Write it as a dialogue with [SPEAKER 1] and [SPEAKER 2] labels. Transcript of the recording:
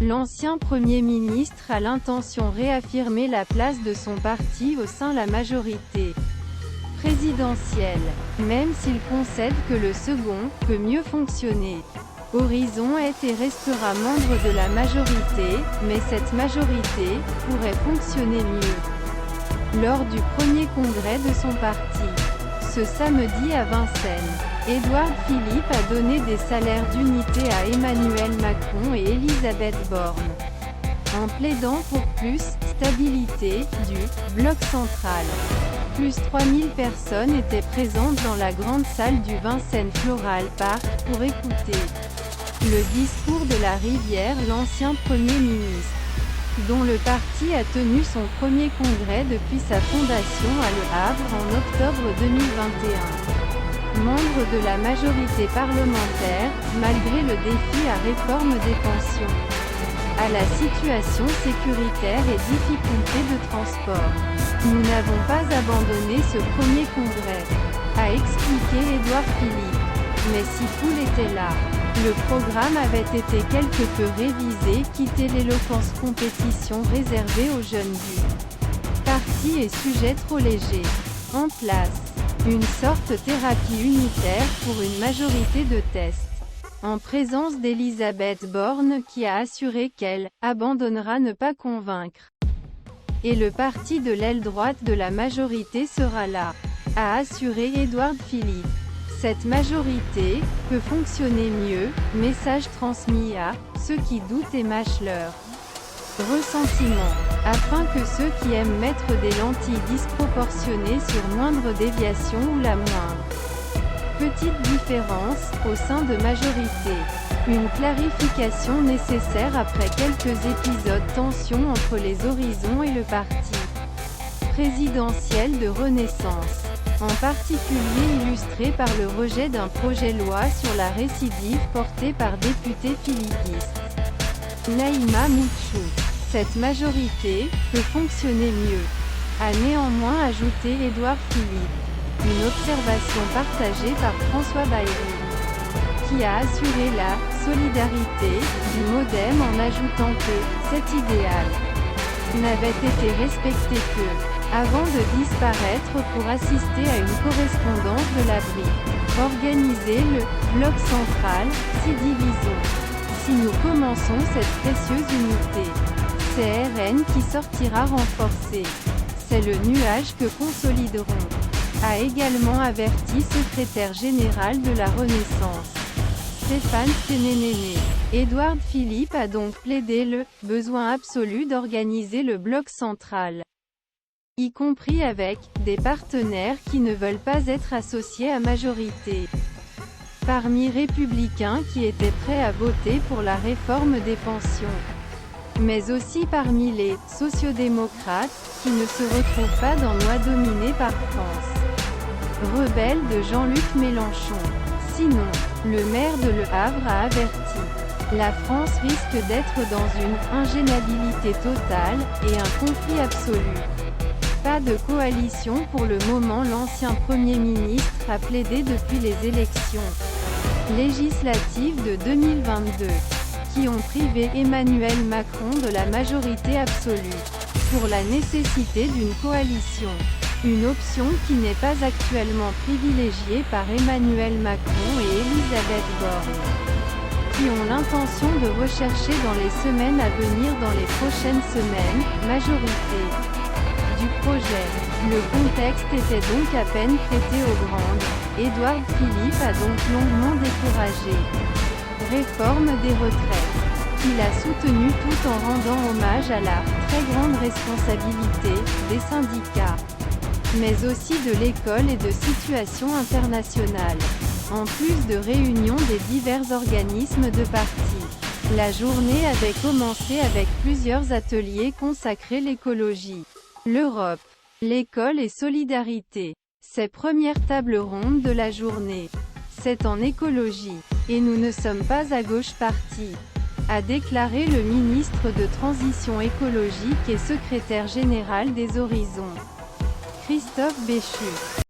[SPEAKER 1] L'ancien Premier ministre a l'intention réaffirmer la place de son parti au sein de la majorité présidentielle, même s'il concède que le second peut mieux fonctionner. Horizon est et restera membre de la majorité, mais cette majorité pourrait fonctionner mieux lors du premier congrès de son parti. Ce samedi à Vincennes, Édouard Philippe a donné des salaires d'unité à Emmanuel Macron et Elisabeth Borne, en plaidant pour plus stabilité du bloc central. Plus 3000 personnes étaient présentes dans la grande salle du Vincennes Floral Park pour écouter le discours de la Rivière, l'ancien Premier ministre, dont le parti a tenu son premier congrès depuis sa fondation à Le Havre en octobre 2021. Membre de la majorité parlementaire, malgré le défi à réforme des pensions, à la situation sécuritaire et difficultés de transport, nous n'avons pas abandonné ce premier congrès, a expliqué Édouard Philippe. Mais si Poul était là, le programme avait été quelque peu révisé, quitter l'éloquence compétition réservée aux jeunes du parti et sujet trop léger. En place, une sorte thérapie unitaire pour une majorité de tests, en présence d'Elisabeth Borne qui a assuré qu'elle abandonnera ne pas convaincre. Et le parti de l'aile droite de la majorité sera là, a assuré Édouard Philippe. Cette majorité peut fonctionner mieux, message transmis à ceux qui doutent et mâchent leur ressentiment, afin que ceux qui aiment mettre des lentilles disproportionnées sur moindre déviation ou la moindre petite différence au sein de majorité. Une clarification nécessaire après quelques épisodes tension entre les horizons et le parti présidentiel de Renaissance, en particulier illustré par le rejet d'un projet de loi sur la récidive porté par député philippiste Naïma Mouchou. Cette majorité peut fonctionner mieux, a néanmoins ajouté Édouard Philippe. Une observation partagée par François Bayrou, qui a assuré la solidarité du MoDem en ajoutant que cet idéal n'avait été respecté que avant de disparaître pour assister à une correspondance de l'abri. Organiser le bloc central, si divisons. Si nous commençons cette précieuse unité, c'est RN qui sortira renforcé. C'est le nuage que consolideront, a également averti secrétaire général de la Renaissance, Stéphane Sénénéné. Édouard Philippe a donc plaidé le besoin absolu d'organiser le bloc central, y compris avec des partenaires qui ne veulent pas être associés à majorité. Parmi républicains qui étaient prêts à voter pour la réforme des pensions, mais aussi parmi les sociodémocrates qui ne se retrouvent pas dans loi dominée par France. Rebelle de Jean-Luc Mélenchon. Sinon, le maire de Le Havre a averti. La France risque d'être dans une ingéniabilité totale et un conflit absolu. Pas de coalition pour le moment. L'ancien Premier ministre a plaidé depuis les élections législatives de 2022, qui ont privé Emmanuel Macron de la majorité absolue, pour la nécessité d'une coalition. Une option qui n'est pas actuellement privilégiée par Emmanuel Macron et Elisabeth Borne, qui ont l'intention de rechercher dans les semaines à venir, dans les prochaines semaines, majorité du projet. Le contexte était donc à peine prêté aux grandes. Édouard Philippe a donc longuement découragé réforme des retraites, qu'il a soutenu tout en rendant hommage à la très grande responsabilité des syndicats, mais aussi de l'école et de situations internationales, en plus de réunions des divers organismes de parti. La journée avait commencé avec plusieurs ateliers consacrés à l'écologie, l'Europe, l'école et solidarité. Ces premières tables rondes de la journée, c'est en écologie, et nous ne sommes pas à gauche parti, a déclaré le ministre de Transition écologique et secrétaire général des Horizons, Christophe Béchu.